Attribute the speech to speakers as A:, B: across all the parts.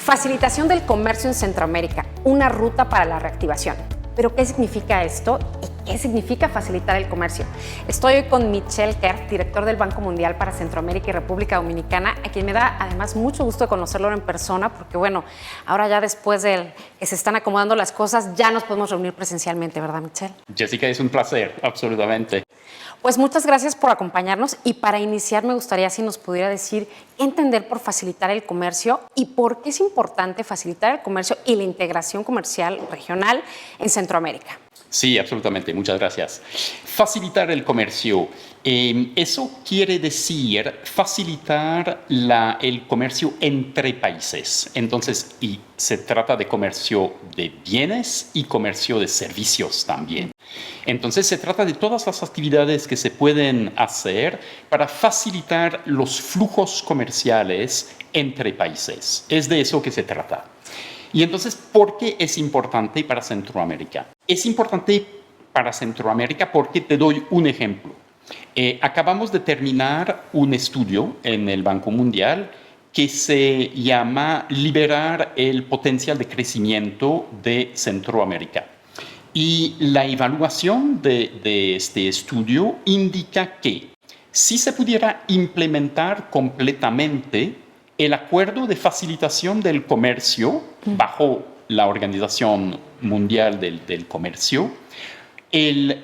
A: Facilitación del comercio en Centroamérica, una ruta para la reactivación. ¿Pero qué significa esto y qué significa facilitar el comercio? Estoy hoy con Michel Kerr, director del Banco Mundial para Centroamérica y República Dominicana, a quien me da además mucho gusto de conocerlo en persona, porque bueno, ahora ya después de que se están acomodando las cosas, ya nos podemos reunir presencialmente, ¿verdad, Michel?
B: Jessica, es un placer, absolutamente.
A: Pues muchas gracias por acompañarnos y para iniciar me gustaría si nos pudiera decir qué entender por facilitar el comercio y por qué es importante facilitar el comercio y la integración comercial regional en Centroamérica.
B: Sí, absolutamente, muchas gracias. Facilitar el comercio, eso quiere decir facilitar el comercio entre países. Entonces, y se trata de comercio de bienes y comercio de servicios también. Entonces, se trata de todas las actividades que se pueden hacer para facilitar los flujos comerciales entre países. Es de eso que se trata. Y entonces, ¿por qué es importante para Centroamérica? Es importante para Centroamérica porque te doy un ejemplo. Acabamos de terminar un estudio en el Banco Mundial que se llama Liberar el potencial de crecimiento de Centroamérica. Y la evaluación de este estudio indica que si se pudiera implementar completamente el acuerdo de facilitación del comercio bajo la Organización Mundial del Comercio,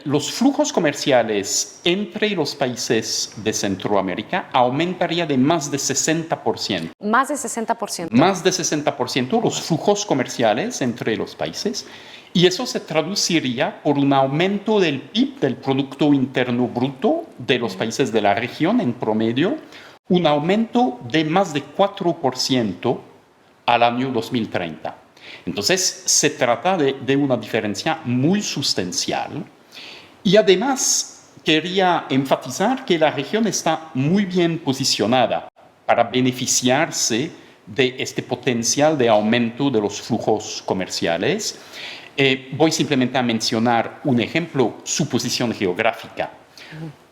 B: los flujos comerciales entre los países de Centroamérica aumentaría de más de 60%.
A: Más de 60%.
B: Más de 60% los flujos comerciales entre los países. Y eso se traduciría por un aumento del PIB, del Producto Interno Bruto de los países de la región en promedio, un aumento de más de 4% al año 2030. Entonces, se trata de una diferencia muy sustancial. Y además, quería enfatizar que la región está muy bien posicionada para beneficiarse de este potencial de aumento de los flujos comerciales. Voy simplemente a mencionar un ejemplo, su posición geográfica.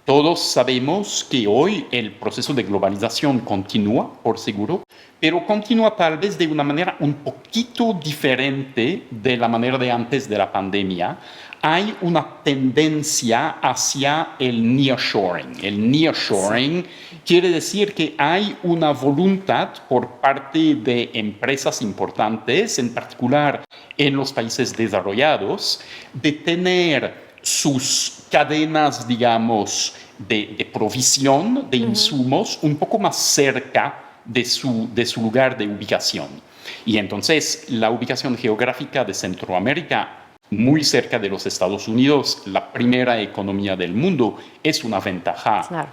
B: Todos sabemos que hoy el proceso de globalización continúa, por seguro, pero continúa tal vez de una manera un poquito diferente de la manera de antes de la pandemia. Hay una tendencia hacia el nearshoring. El nearshoring quiere decir que hay una voluntad por parte de empresas importantes, en particular en los países desarrollados, de tener sus cadenas, digamos, de provisión de insumos un poco más cerca de su lugar de ubicación. Y entonces la ubicación geográfica de Centroamérica, muy cerca de los Estados Unidos, la primera economía del mundo, es una ventaja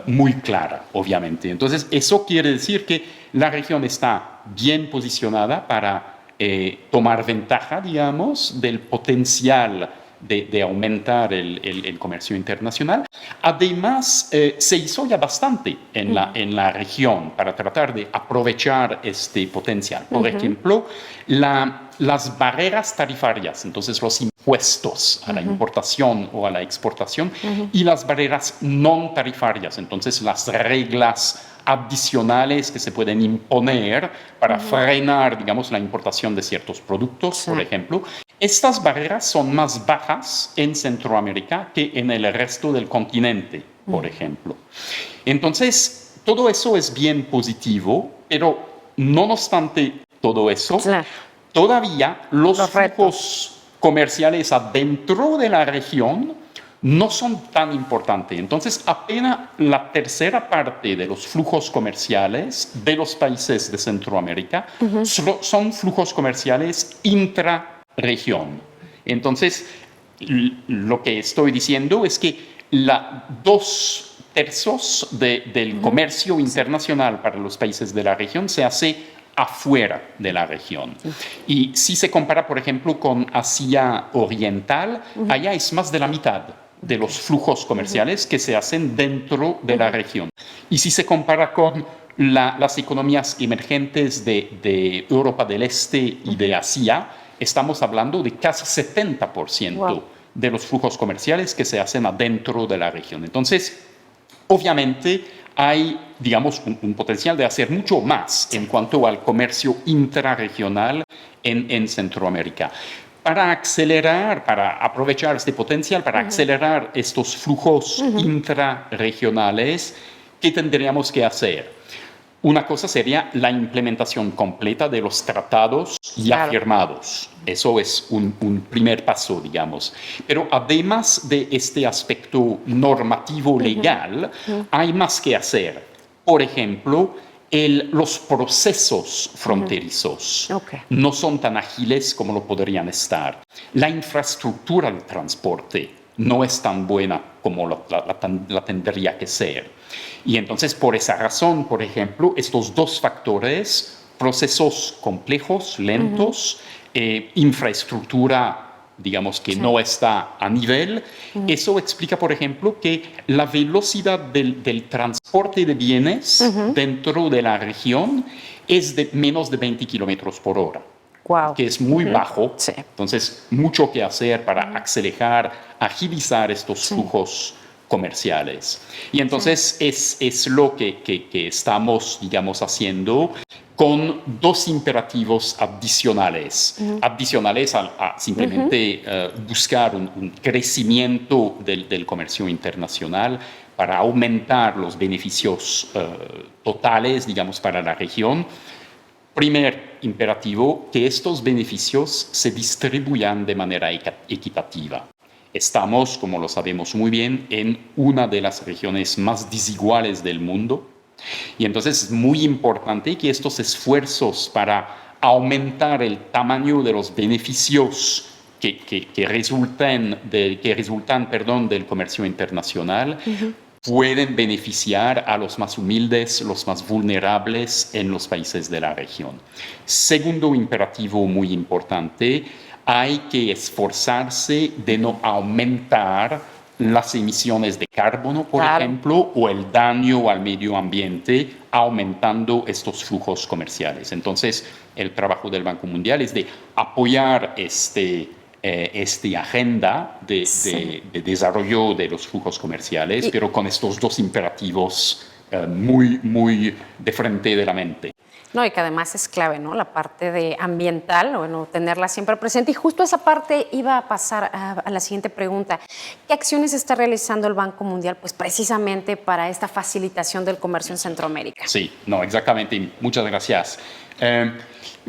B: muy clara, obviamente. Entonces, eso quiere decir que la región está bien posicionada para tomar ventaja, digamos, del potencial de aumentar el comercio internacional. Además, se hizo ya bastante en la región para tratar de aprovechar este potencial. Por ejemplo, las barreras tarifarias, entonces los impuestos a la importación o a la exportación, y las barreras no tarifarias, entonces las reglas adicionales que se pueden imponer para frenar, digamos, la importación de ciertos productos, por ejemplo. Estas barreras son más bajas en Centroamérica que en el resto del continente, por ejemplo. Entonces, todo eso es bien positivo, pero no obstante todo eso, todavía los flujos comerciales adentro de la región no son tan importantes. Entonces, apenas la tercera parte de los flujos comerciales de los países de Centroamérica son flujos comerciales intrarregión. Entonces, lo que estoy diciendo es que 2/3 del comercio internacional para los países de la región se hace afuera de la región. Y si se compara, por ejemplo, con Asia Oriental, allá es más de la mitad de los flujos comerciales que se hacen dentro de la región. Y si se compara con las economías emergentes de Europa del Este y de Asia, estamos hablando de casi 70% de los flujos comerciales que se hacen adentro de la región. Entonces, obviamente, hay, digamos, un potencial de hacer mucho más en cuanto al comercio intrarregional en Centroamérica. Para acelerar, para aprovechar este potencial, para acelerar estos flujos intrarregionales, ¿qué tendríamos que hacer? Una cosa sería la implementación completa de los tratados ya firmados. Eso es un primer paso, digamos. Pero además de este aspecto normativo legal, hay más que hacer. Por ejemplo, los procesos fronterizos no son tan ágiles como lo podrían estar. La infraestructura de transporte no es tan buena como la tendría que ser. Y entonces, por esa razón, por ejemplo, estos dos factores, procesos complejos, lentos, infraestructura, digamos, que no está a nivel, eso explica, por ejemplo, que la velocidad del transporte de bienes dentro de la región es de menos de 20 kilómetros por hora.
A: Wow.
B: Que es muy bajo. Entonces, mucho que hacer para acelerar, agilizar estos flujos comerciales. Y entonces es lo que estamos, digamos, haciendo con dos imperativos adicionales. Adicionales a simplemente buscar un crecimiento del comercio internacional para aumentar los beneficios totales, digamos, para la región. Primer imperativo, que estos beneficios se distribuyan de manera equitativa. Estamos, como lo sabemos muy bien, en una de las regiones más desiguales del mundo. Y entonces es muy importante que estos esfuerzos para aumentar el tamaño de los beneficios que resultan del comercio internacional pueden beneficiar a los más humildes, los más vulnerables en los países de la región. Segundo imperativo muy importante, hay que esforzarse de no aumentar las emisiones de carbono, por ejemplo, o el daño al medio ambiente, aumentando estos flujos comerciales. Entonces, el trabajo del Banco Mundial es de apoyar esta agenda de desarrollo de los flujos comerciales, pero con estos dos imperativos muy, muy de frente de la mente.
A: No, y que además es clave, ¿no? La parte de ambiental, bueno, tenerla siempre presente. Y justo esa parte iba a pasar a la siguiente pregunta. ¿Qué acciones está realizando el Banco Mundial, pues precisamente para esta facilitación del comercio en Centroamérica?
B: Sí, no, exactamente. Muchas gracias.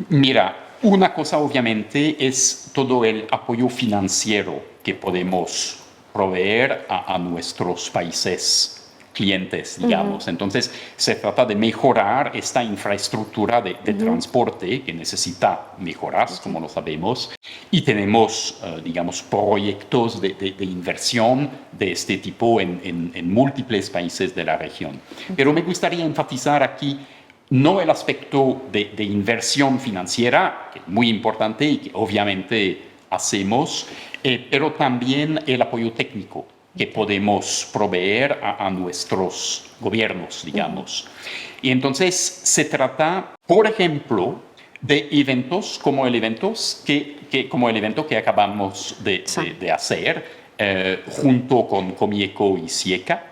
B: Mira, una cosa obviamente es todo el apoyo financiero que podemos proveer a nuestros países clientes, digamos. Entonces, se trata de mejorar esta infraestructura de transporte que necesita mejoras, como lo sabemos, y tenemos, digamos, proyectos de inversión de este tipo en múltiples países de la región. Pero me gustaría enfatizar aquí no el aspecto de inversión financiera, que es muy importante y que obviamente hacemos, pero también el apoyo técnico que podemos proveer a nuestros gobiernos, digamos. Y entonces se trata, por ejemplo, de eventos como el evento que acabamos de hacer junto con Comieco y Sieca.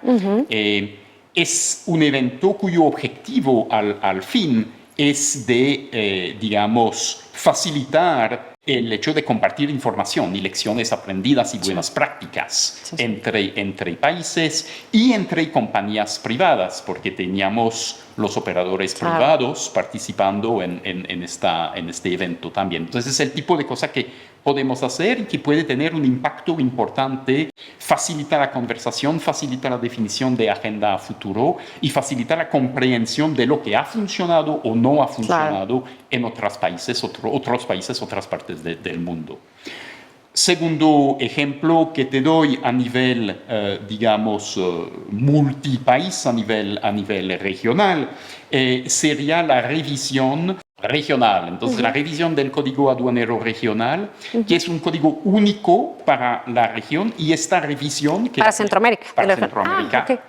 B: Es un evento cuyo objetivo al fin es de, digamos, facilitar el hecho de compartir información y lecciones aprendidas y buenas prácticas entre países y entre compañías privadas, porque teníamos los operadores privados participando en este evento también. Entonces es el tipo de cosa que podemos hacer y que puede tener un impacto importante, facilita la conversación, facilita la definición de agenda a futuro y facilita la comprensión de lo que ha funcionado o no ha funcionado en otros países, otras partes del mundo. Segundo ejemplo que te doy a nivel, digamos, multipaís, a nivel regional, sería la revisión regional. Entonces, la revisión del Código Aduanero Regional, que es un código único para la región, y esta revisión...
A: Para Centroamérica.
B: Para Centroamérica.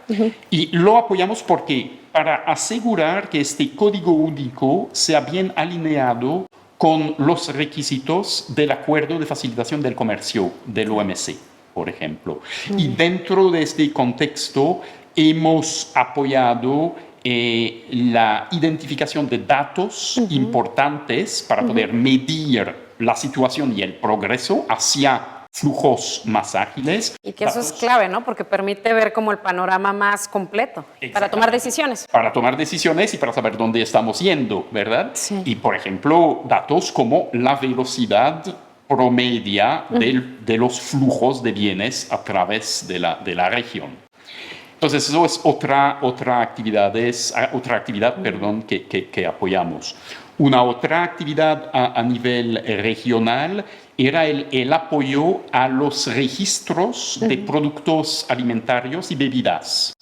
B: Y lo apoyamos porque para asegurar que este código único sea bien alineado con los requisitos del Acuerdo de Facilitación del Comercio del OMC, por ejemplo. Y dentro de este contexto, hemos apoyado la identificación de datos importantes para poder medir la situación y el progreso hacia flujos más ágiles.
A: Y que eso es clave, ¿no? Porque permite ver como el panorama más completo para tomar decisiones.
B: Para tomar decisiones y para saber dónde estamos yendo, ¿verdad?
A: Sí.
B: Y, por ejemplo, datos como la velocidad promedia de los flujos de bienes a través de la región. Entonces, eso es otra actividad, que apoyamos. Una otra actividad a nivel regional era el apoyo a los registros de productos alimentarios y bebidas.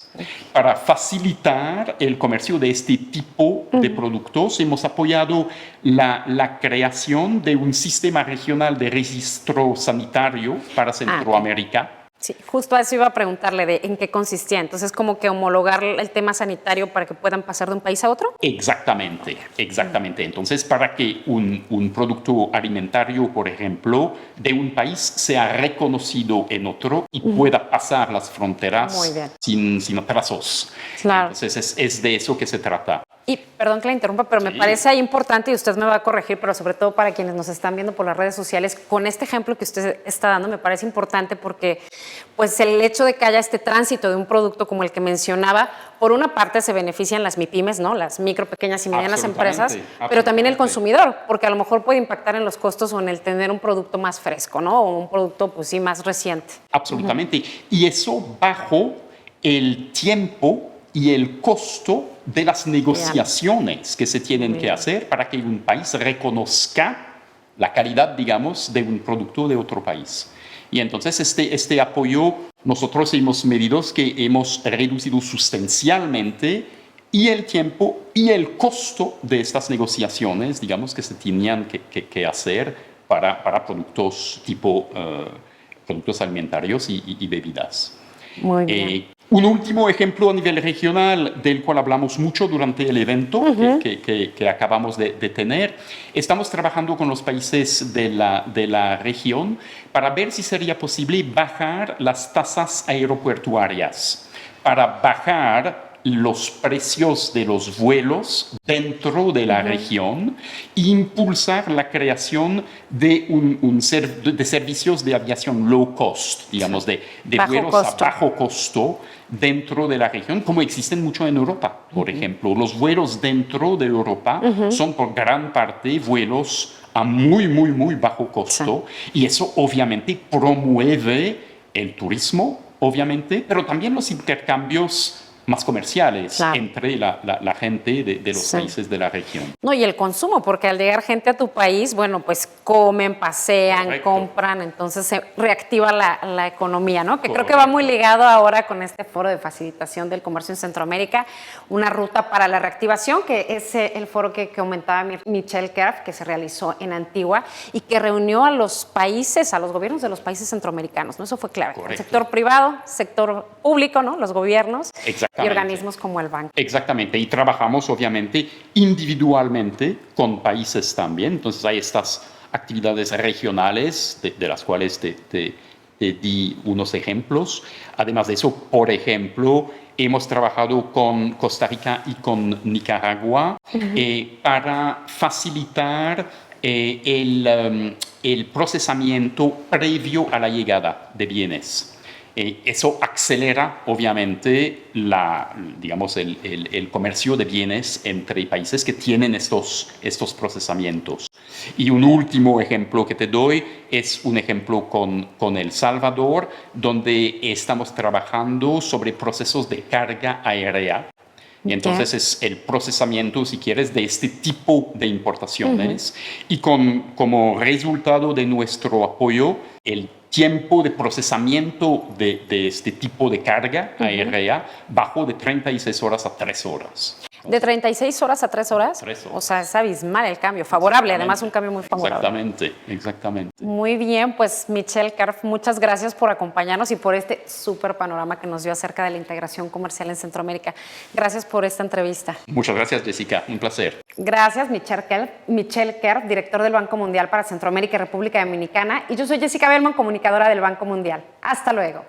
B: Para facilitar el comercio de este tipo de productos, hemos apoyado la creación de un sistema regional de registro sanitario para Centroamérica.
A: Sí, justo a eso iba a preguntarle de en qué consistía. Entonces, como que homologar el tema sanitario para que puedan pasar de un país a otro.
B: Exactamente. Entonces, para que un producto alimentario, por ejemplo, de un país sea reconocido en otro y pueda pasar las fronteras sin atrasos.
A: Claro.
B: Entonces, es de eso que se trata.
A: Y perdón que la interrumpa, pero me parece ahí importante, y usted me va a corregir, pero sobre todo para quienes nos están viendo por las redes sociales, con este ejemplo que usted está dando, me parece importante porque pues el hecho de que haya este tránsito de un producto como el que mencionaba, por una parte se benefician las MIPYMES, ¿no? Las micro, pequeñas y medianas empresas, pero también el consumidor, porque a lo mejor puede impactar en los costos o en el tener un producto más fresco, ¿no? O un producto, pues sí, más reciente.
B: Absolutamente. Y eso bajo el tiempo y el costo de las negociaciones que se tienen que hacer para que un país reconozca la calidad, digamos, de un producto de otro país. Y entonces este apoyo nosotros hemos medido que hemos reducido sustancialmente y el tiempo y el costo de estas negociaciones, digamos, que se tenían que hacer para productos tipo productos alimentarios y bebidas.
A: Muy bien.
B: Un último ejemplo a nivel regional del cual hablamos mucho durante el evento que acabamos de tener. Estamos trabajando con los países de la región para ver si sería posible bajar las tasas aeroportuarias, para bajar los precios de los vuelos dentro de la región e impulsar la creación de de servicios de aviación low cost, digamos, de vuelos a bajo costo dentro de la región, como existen mucho en Europa, por ejemplo. Los vuelos dentro de Europa son por gran parte vuelos a muy, muy, muy bajo costo y eso obviamente promueve el turismo, obviamente, pero también los intercambios más comerciales entre la gente de los países de la región.
A: No, y el consumo, porque al llegar gente a tu país, bueno, pues comen, pasean, compran, entonces se reactiva la economía, ¿no? Que creo que va muy ligado ahora con este foro de facilitación del comercio en Centroamérica, una ruta para la reactivación, que es el foro que comentaba Michelle Kerf, que se realizó en Antigua y que reunió a los países, a los gobiernos de los países centroamericanos, ¿no? Eso fue clave. El sector privado, sector público, ¿no? Los gobiernos. Y organismos como el banco.
B: Exactamente, y trabajamos obviamente individualmente con países también, entonces hay estas actividades regionales de las cuales te di unos ejemplos. Además de eso, por ejemplo, hemos trabajado con Costa Rica y con Nicaragua para facilitar el procesamiento previo a la llegada de bienes. Eso acelera, obviamente, el comercio de bienes entre países que tienen estos procesamientos. Y un último ejemplo que te doy es un ejemplo con El Salvador, donde estamos trabajando sobre procesos de carga aérea. Y entonces es el procesamiento, si quieres, de este tipo de importaciones. Y como resultado de nuestro apoyo, el tiempo de procesamiento de este tipo de carga aérea bajó de 36 horas a 3 horas.
A: ¿De 36 horas a 3 horas?
B: 3 horas.
A: O sea, es abismal el cambio, favorable, además un cambio muy favorable.
B: Exactamente.
A: Muy bien, pues Michelle Kerf, muchas gracias por acompañarnos y por este súper panorama que nos dio acerca de la integración comercial en Centroamérica. Gracias por esta entrevista.
B: Muchas gracias, Jessica, un placer.
A: Gracias, Michelle Kerf, director del Banco Mundial para Centroamérica y República Dominicana. Y yo soy Jessica Bellman, comunicadora del Banco Mundial. Hasta luego.